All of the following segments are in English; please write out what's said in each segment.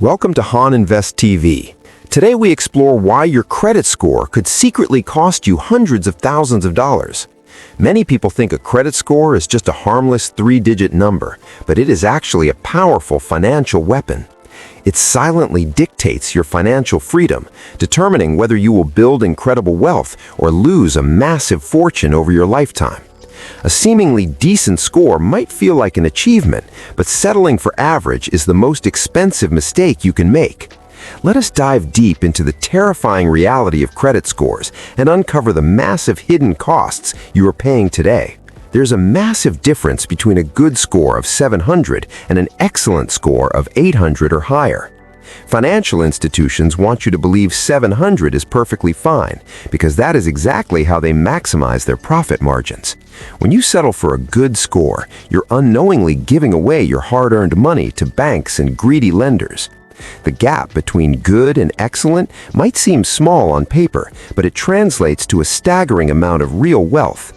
Welcome to Han Invest TV. Today we explore why your credit score could secretly cost you hundreds of thousands of dollars. Many people think a credit score is just a harmless three-digit number, but it is actually a powerful financial weapon. It silently dictates your financial freedom, determining whether you will build incredible wealth or lose a massive fortune over your lifetime. A seemingly decent score might feel like an achievement, but settling for average is the most expensive mistake you can make. Let us dive deep into the terrifying reality of credit scores and uncover the massive hidden costs you are paying today. There's a massive difference between a good score of 700 and an excellent score of 800 or higher. Financial institutions want you to believe 700 is perfectly fine, because that is exactly how they maximize their profit margins. When you settle for a good score, you're unknowingly giving away your hard-earned money to banks and greedy lenders. The gap between good and excellent might seem small on paper, but it translates to a staggering amount of real wealth.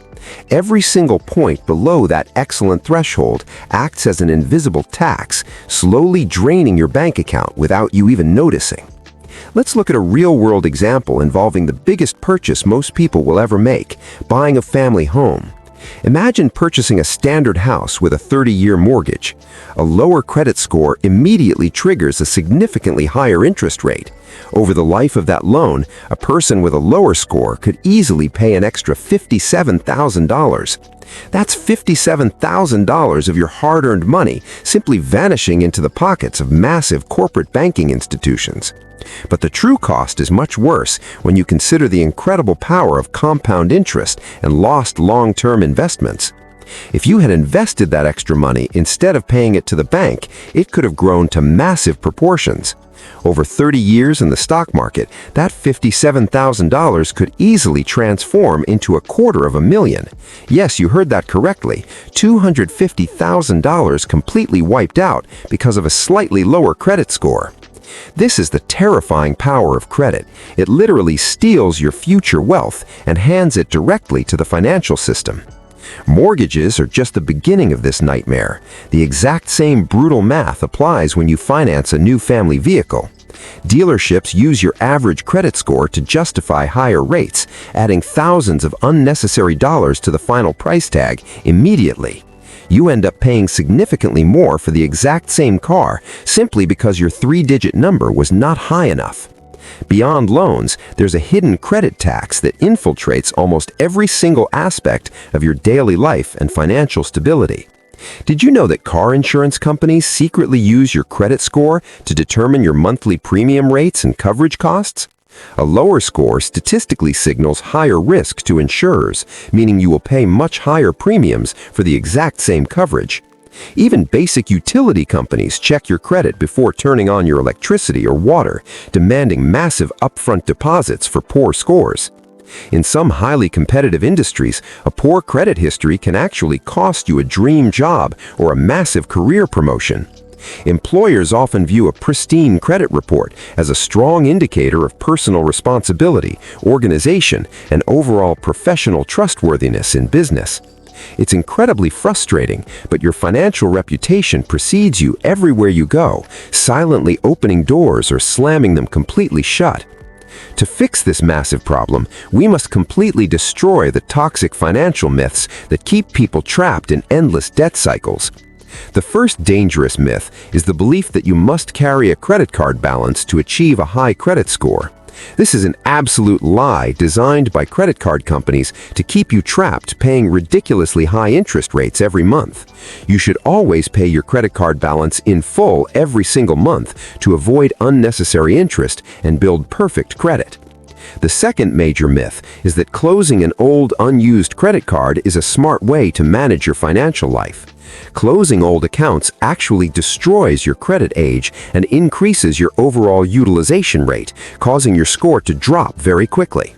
Every single point below that excellent threshold acts as an invisible tax, slowly draining your bank account without you even noticing. Let's look at a real-world example involving the biggest purchase most people will ever make: buying a family home. Imagine purchasing a standard house with a 30-year mortgage. A lower credit score immediately triggers a significantly higher interest rate. Over the life of that loan, a person with a lower score could easily pay an extra $57,000. That's $57,000 of your hard-earned money simply vanishing into the pockets of massive corporate banking institutions. But the true cost is much worse when you consider the incredible power of compound interest and lost long-term investments. If you had invested that extra money instead of paying it to the bank, it could have grown to massive proportions. Over 30 years in the stock market, that $57,000 could easily transform into $250,000. Yes, you heard that correctly. $250,000 completely wiped out because of a slightly lower credit score. This is the terrifying power of credit. It literally steals your future wealth and hands it directly to the financial system. Mortgages are just the beginning of this nightmare. The exact same brutal math applies when you finance a new family vehicle. Dealerships use your average credit score to justify higher rates, adding thousands of unnecessary dollars to the final price tag immediately. You end up paying significantly more for the exact same car simply because your three-digit number was not high enough. Beyond loans, there's a hidden credit tax that infiltrates almost every single aspect of your daily life and financial stability. Did you know that car insurance companies secretly use your credit score to determine your monthly premium rates and coverage costs? A lower score statistically signals higher risk to insurers, meaning you will pay much higher premiums for the exact same coverage. Even basic utility companies check your credit before turning on your electricity or water, demanding massive upfront deposits for poor scores. In some highly competitive industries, a poor credit history can actually cost you a dream job or a massive career promotion. Employers often view a pristine credit report as a strong indicator of personal responsibility, organization, and overall professional trustworthiness in business. It's incredibly frustrating, but your financial reputation precedes you everywhere you go, silently opening doors or slamming them completely shut. To fix this massive problem, we must completely destroy the toxic financial myths that keep people trapped in endless debt cycles. The first dangerous myth is the belief that you must carry a credit card balance to achieve a high credit score. This is an absolute lie designed by credit card companies to keep you trapped paying ridiculously high interest rates every month. You should always pay your credit card balance in full every single month to avoid unnecessary interest and build perfect credit. The second major myth is that closing an old, unused credit card is a smart way to manage your financial life. Closing old accounts actually destroys your credit age and increases your overall utilization rate, causing your score to drop very quickly.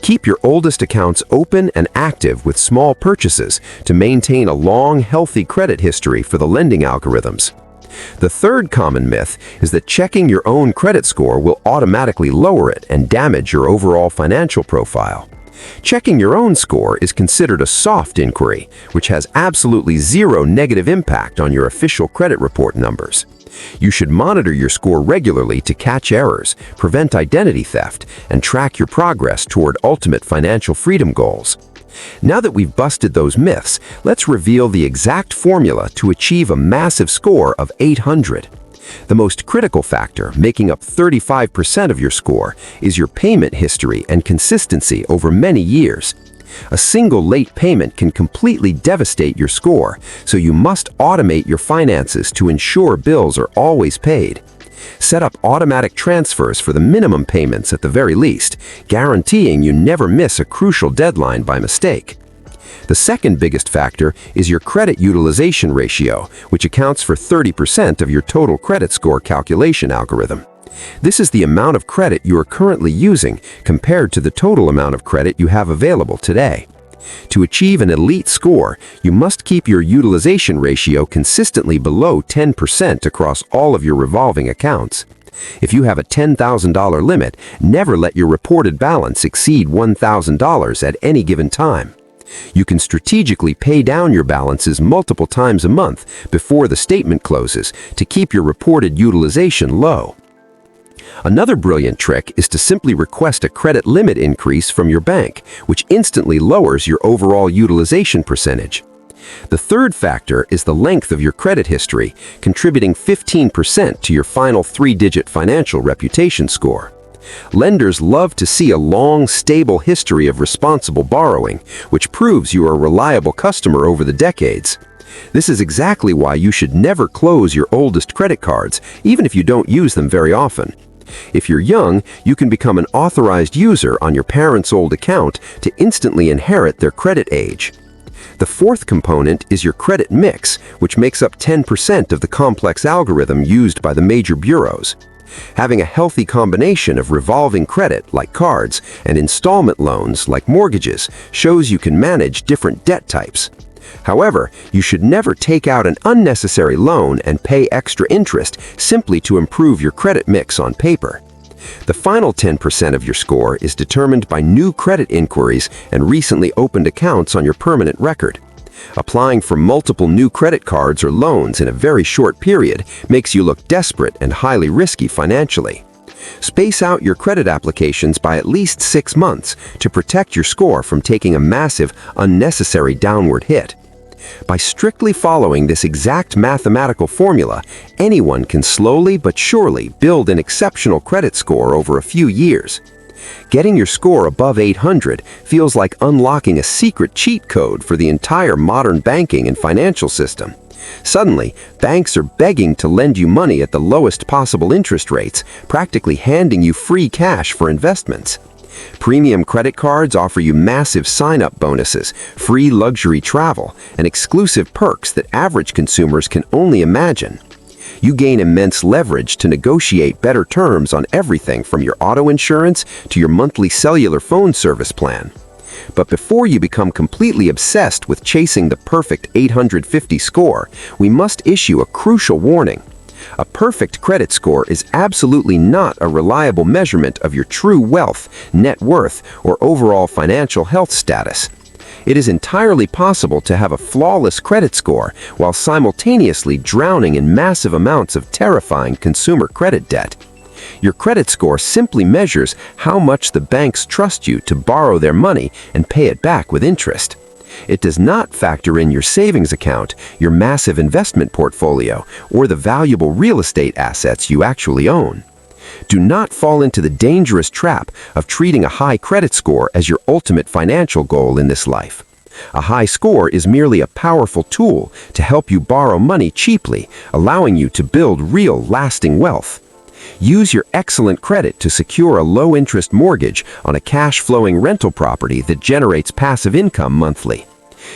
Keep your oldest accounts open and active with small purchases to maintain a long, healthy credit history for the lending algorithms. The third common myth is that checking your own credit score will automatically lower it and damage your overall financial profile. Checking your own score is considered a soft inquiry, which has absolutely zero negative impact on your official credit report numbers. You should monitor your score regularly to catch errors, prevent identity theft, and track your progress toward ultimate financial freedom goals. Now that we've busted those myths, let's reveal the exact formula to achieve a massive score of 800. The most critical factor, making up 35% of your score, is your payment history and consistency over many years. A single late payment can completely devastate your score, so you must automate your finances to ensure bills are always paid. Set up automatic transfers for the minimum payments at the very least, guaranteeing you never miss a crucial deadline by mistake. The second biggest factor is your credit utilization ratio, which accounts for 30% of your total credit score calculation algorithm. This is the amount of credit you are currently using compared to the total amount of credit you have available today. To achieve an elite score, you must keep your utilization ratio consistently below 10% across all of your revolving accounts. If you have a $10,000 limit, never let your reported balance exceed $1,000 at any given time. You can strategically pay down your balances multiple times a month before the statement closes to keep your reported utilization low. Another brilliant trick is to simply request a credit limit increase from your bank, which instantly lowers your overall utilization percentage. The third factor is the length of your credit history, contributing 15% to your final three-digit financial reputation score. Lenders love to see a long, stable history of responsible borrowing, which proves you are a reliable customer over the decades. This is exactly why you should never close your oldest credit cards, even if you don't use them very often. If you're young, you can become an authorized user on your parents' old account to instantly inherit their credit age. The fourth component is your credit mix, which makes up 10% of the complex algorithm used by the major bureaus. Having a healthy combination of revolving credit, like cards, and installment loans, like mortgages, shows you can manage different debt types. However, you should never take out an unnecessary loan and pay extra interest simply to improve your credit mix on paper. The final 10% of your score is determined by new credit inquiries and recently opened accounts on your permanent record. Applying for multiple new credit cards or loans in a very short period makes you look desperate and highly risky financially. Space out your credit applications by at least 6 months to protect your score from taking a massive, unnecessary downward hit. By strictly following this exact mathematical formula, anyone can slowly but surely build an exceptional credit score over a few years. Getting your score above 800 feels like unlocking a secret cheat code for the entire modern banking and financial system. Suddenly, banks are begging to lend you money at the lowest possible interest rates, practically handing you free cash for investments. Premium credit cards offer you massive sign-up bonuses, free luxury travel, and exclusive perks that average consumers can only imagine. You gain immense leverage to negotiate better terms on everything from your auto insurance to your monthly cellular phone service plan. But before you become completely obsessed with chasing the perfect 850 score, we must issue a crucial warning. A perfect credit score is absolutely not a reliable measurement of your true wealth, net worth, or overall financial health status. It is entirely possible to have a flawless credit score while simultaneously drowning in massive amounts of terrifying consumer credit debt. Your credit score simply measures how much the banks trust you to borrow their money and pay it back with interest. It does not factor in your savings account, your massive investment portfolio, or the valuable real estate assets you actually own. Do not fall into the dangerous trap of treating a high credit score as your ultimate financial goal in this life. A high score is merely a powerful tool to help you borrow money cheaply, allowing you to build real, lasting wealth. Use your excellent credit to secure a low-interest mortgage on a cash-flowing rental property that generates passive income monthly.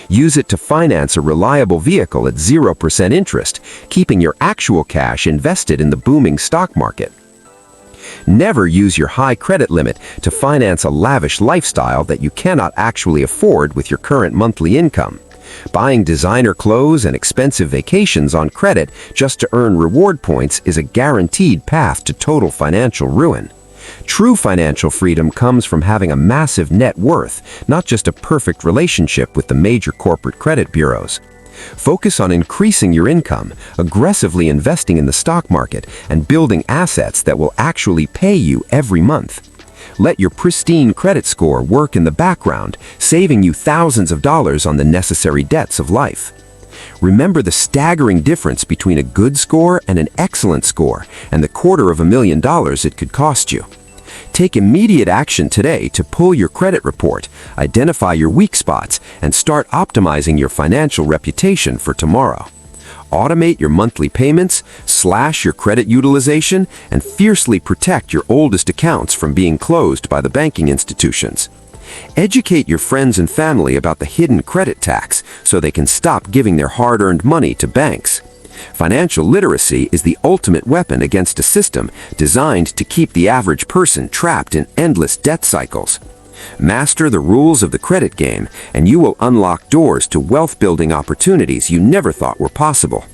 Use it to finance a reliable vehicle at 0% interest, keeping your actual cash invested in the booming stock market. Never use your high credit limit to finance a lavish lifestyle that you cannot actually afford with your current monthly income. Buying designer clothes and expensive vacations on credit just to earn reward points is a guaranteed path to total financial ruin. True financial freedom comes from having a massive net worth, not just a perfect relationship with the major corporate credit bureaus. Focus on increasing your income, aggressively investing in the stock market, and building assets that will actually pay you every month. Let your pristine credit score work in the background, saving you thousands of dollars on the necessary debts of life. Remember the staggering difference between a good score and an excellent score, and the $250,000 it could cost you. Take immediate action today to pull your credit report, identify your weak spots, and start optimizing your financial reputation for tomorrow. Automate your monthly payments, slash your credit utilization, and fiercely protect your oldest accounts from being closed by the banking institutions. Educate your friends and family about the hidden credit tax so they can stop giving their hard-earned money to banks. Financial literacy is the ultimate weapon against a system designed to keep the average person trapped in endless debt cycles. Master the rules of the credit game, and you will unlock doors to wealth-building opportunities you never thought were possible.